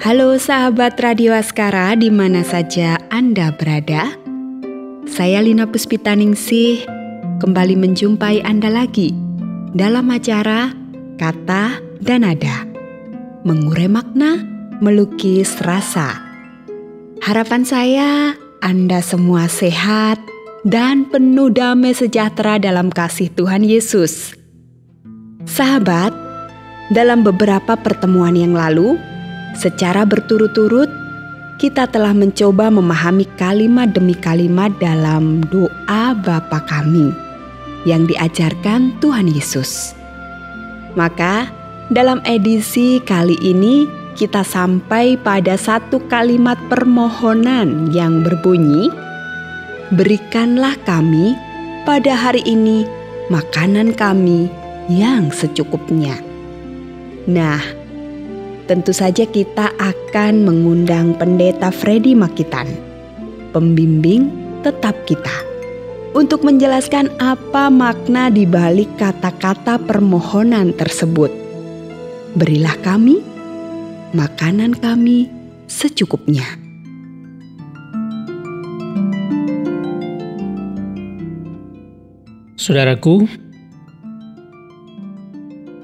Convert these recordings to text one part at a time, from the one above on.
Halo sahabat Radio Askara di mana saja Anda berada. Saya Lina Puspitaningsih kembali menjumpai Anda lagi dalam acara Kata dan Nada. Mengurai makna, melukis rasa. Harapan saya Anda semua sehat dan penuh damai sejahtera dalam kasih Tuhan Yesus. Sahabat, dalam beberapa pertemuan yang lalu, secara berturut-turut, kita telah mencoba memahami kalimat demi kalimat dalam doa Bapa Kami yang diajarkan Tuhan Yesus. Maka, dalam edisi kali ini kita sampai pada satu kalimat permohonan yang berbunyi, "Berikanlah kami pada hari ini makanan kami yang secukupnya." Nah, tentu saja kita akan mengundang Pendeta Freddy Makitan, pembimbing tetap kita, untuk menjelaskan apa makna di balik kata-kata permohonan tersebut. Berilah kami makanan kami secukupnya. Saudaraku,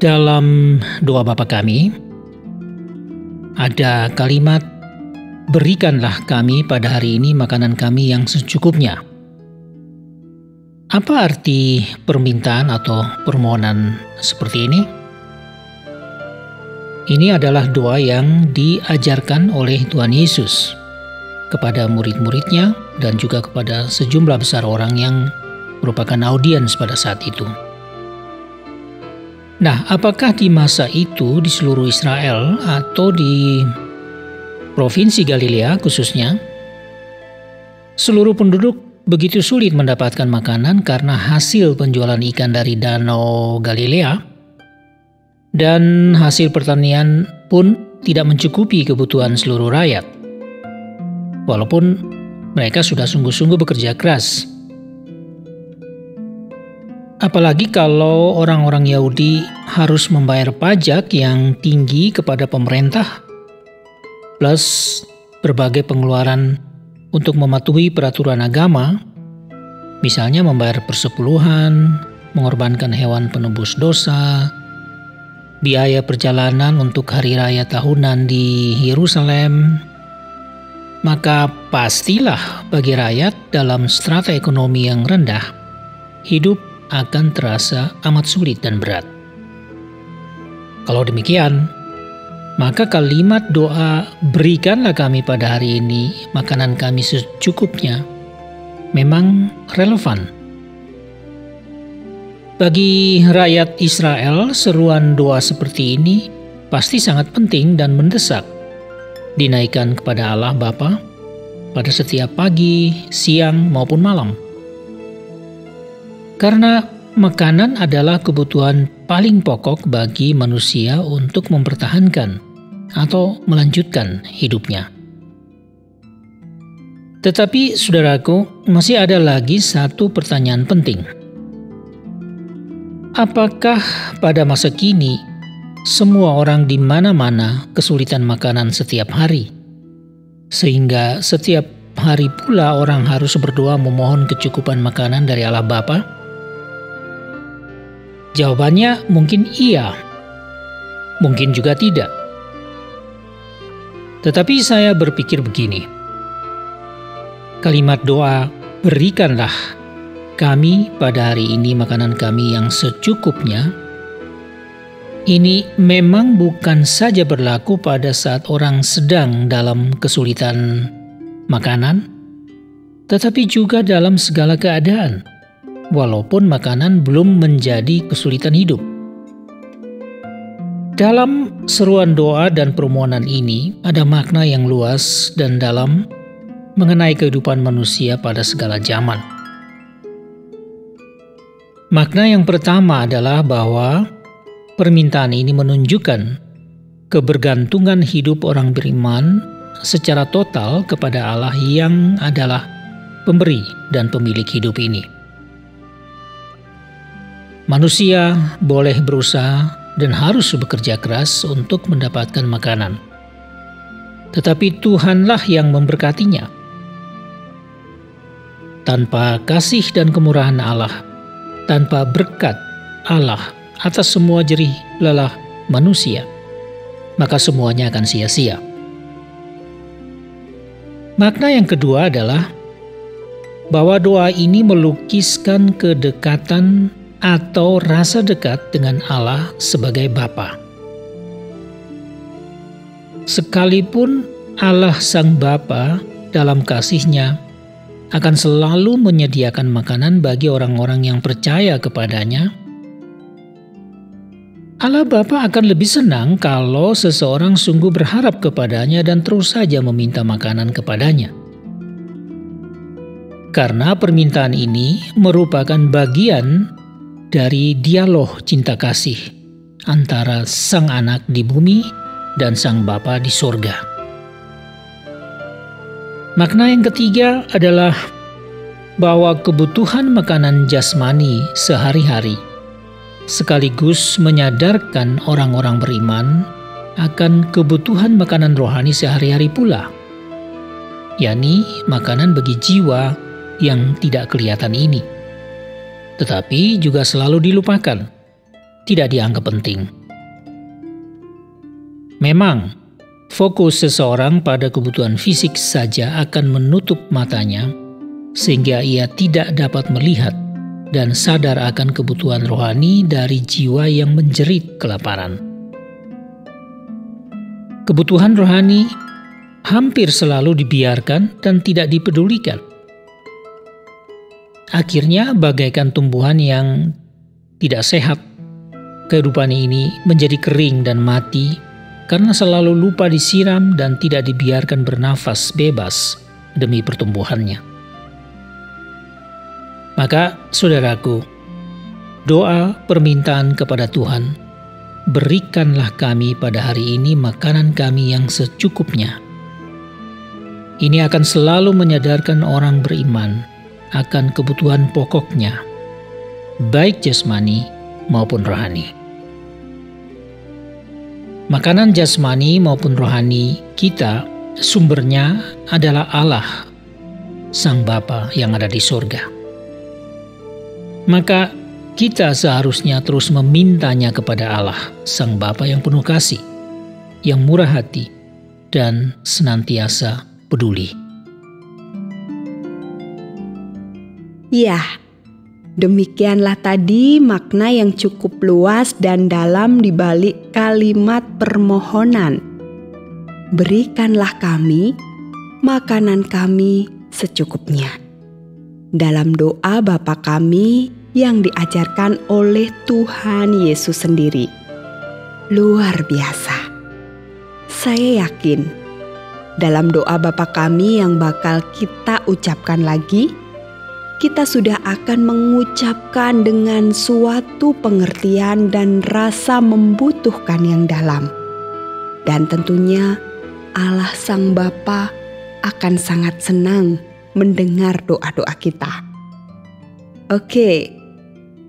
dalam doa Bapa Kami, ada kalimat, "Berikanlah kami pada hari ini makanan kami yang secukupnya." Apa arti permintaan atau permohonan seperti ini? Ini adalah doa yang diajarkan oleh Tuhan Yesus kepada murid-muridnya dan juga kepada sejumlah besar orang yang merupakan audiens pada saat itu. Nah, apakah di masa itu di seluruh Israel atau di Provinsi Galilea khususnya, seluruh penduduk begitu sulit mendapatkan makanan karena hasil penjualan ikan dari Danau Galilea dan hasil pertanian pun tidak mencukupi kebutuhan seluruh rakyat. Walaupun mereka sudah sungguh-sungguh bekerja keras. Apalagi kalau orang-orang Yahudi harus membayar pajak yang tinggi kepada pemerintah, plus berbagai pengeluaran untuk mematuhi peraturan agama, misalnya membayar persepuluhan, mengorbankan hewan penebus dosa, biaya perjalanan untuk hari raya tahunan di Yerusalem, maka pastilah bagi rakyat dalam strata ekonomi yang rendah, hidup akan terasa amat sulit dan berat. Kalau demikian, maka kalimat doa "Berikanlah kami pada hari ini makanan kami secukupnya" memang relevan. Bagi rakyat Israel, seruan doa seperti ini pasti sangat penting dan mendesak dinaikkan kepada Allah Bapa pada setiap pagi, siang, maupun malam. Karena makanan adalah kebutuhan paling pokok bagi manusia untuk mempertahankan atau melanjutkan hidupnya. Tetapi saudaraku, masih ada lagi satu pertanyaan penting. Apakah pada masa kini semua orang di mana-mana kesulitan makanan setiap hari? Sehingga setiap hari pula orang harus berdoa memohon kecukupan makanan dari Allah Bapa? Jawabannya mungkin iya, mungkin juga tidak. Tetapi saya berpikir begini, kalimat doa "Berikanlah kami pada hari ini makanan kami yang secukupnya" ini memang bukan saja berlaku pada saat orang sedang dalam kesulitan makanan, tetapi juga dalam segala keadaan, walaupun makanan belum menjadi kesulitan hidup. Dalam seruan doa dan permohonan ini ada makna yang luas dan dalam mengenai kehidupan manusia pada segala zaman. Makna yang pertama adalah bahwa permintaan ini menunjukkan kebergantungan hidup orang beriman secara total kepada Allah yang adalah pemberi dan pemilik hidup ini. Manusia boleh berusaha dan harus bekerja keras untuk mendapatkan makanan. tetapi Tuhanlah yang memberkatinya. Tanpa kasih dan kemurahan Allah, tanpa berkat Allah atas semua jerih lelah manusia, maka semuanya akan sia-sia. Makna yang kedua adalah bahwa doa ini melukiskan kedekatan atau rasa dekat dengan Allah sebagai Bapa. Sekalipun Allah Sang Bapa dalam kasih-Nya akan selalu menyediakan makanan bagi orang-orang yang percaya kepadanya, Allah Bapa akan lebih senang kalau seseorang sungguh berharap kepadanya dan terus saja meminta makanan kepadanya. Karena permintaan ini merupakan bagian dari dialog cinta kasih antara Sang Anak di bumi dan Sang Bapa di sorga. Makna yang ketiga adalah bahwa kebutuhan makanan jasmani sehari-hari sekaligus menyadarkan orang-orang beriman akan kebutuhan makanan rohani sehari-hari pula, yakni makanan bagi jiwa yang tidak kelihatan ini, tetapi juga selalu dilupakan, tidak dianggap penting. Memang, fokus seseorang pada kebutuhan fisik saja akan menutup matanya, sehingga ia tidak dapat melihat dan sadar akan kebutuhan rohani dari jiwa yang menjerit kelaparan. Kebutuhan rohani hampir selalu dibiarkan dan tidak dipedulikan. Akhirnya bagaikan tumbuhan yang tidak sehat, kehidupan ini menjadi kering dan mati karena selalu lupa disiram dan tidak dibiarkan bernafas bebas demi pertumbuhannya. Maka, saudaraku, doa permintaan kepada Tuhan, berikanlah kami pada hari ini makanan kami yang secukupnya. Ini akan selalu menyadarkan orang beriman akan kebutuhan pokoknya, baik jasmani maupun rohani. Makanan jasmani maupun rohani kita sumbernya adalah Allah, Sang Bapa yang ada di surga. Maka kita seharusnya terus memintanya kepada Allah, Sang Bapa yang penuh kasih, yang murah hati, dan senantiasa peduli. Ya, demikianlah tadi makna yang cukup luas dan dalam di balik kalimat permohonan. Berikanlah kami makanan kami secukupnya. Dalam doa Bapa kami yang diajarkan oleh Tuhan Yesus sendiri. Luar biasa. Saya yakin dalam doa Bapa kami yang bakal kita ucapkan lagi, kita sudah akan mengucapkan dengan suatu pengertian dan rasa membutuhkan yang dalam. Dan tentunya Allah Sang Bapa akan sangat senang mendengar doa-doa kita. Oke,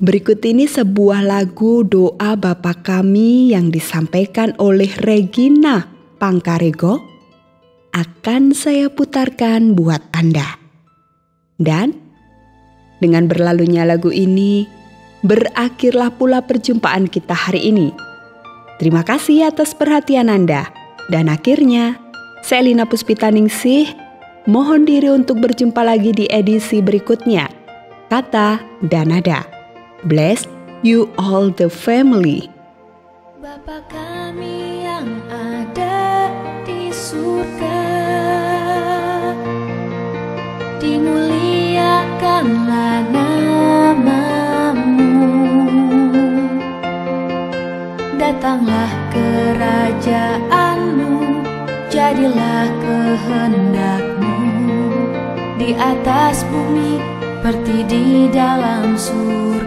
berikut ini sebuah lagu doa Bapa kami yang disampaikan oleh Regina Pangkarego akan saya putarkan buat Anda. Dan dengan berlalunya lagu ini, berakhirlah pula perjumpaan kita hari ini. Terima kasih atas perhatian Anda. Dan akhirnya, saya Lina Puspitaningsih, mohon diri untuk berjumpa lagi di edisi berikutnya. Kata dan nada. Bless you all the family. Bapa kami yang ada di surga, dimuliakanlah nama-Mu. Datanglah kerajaan-Mu, jadilah kehendak-Mu di atas bumi seperti di dalam surga.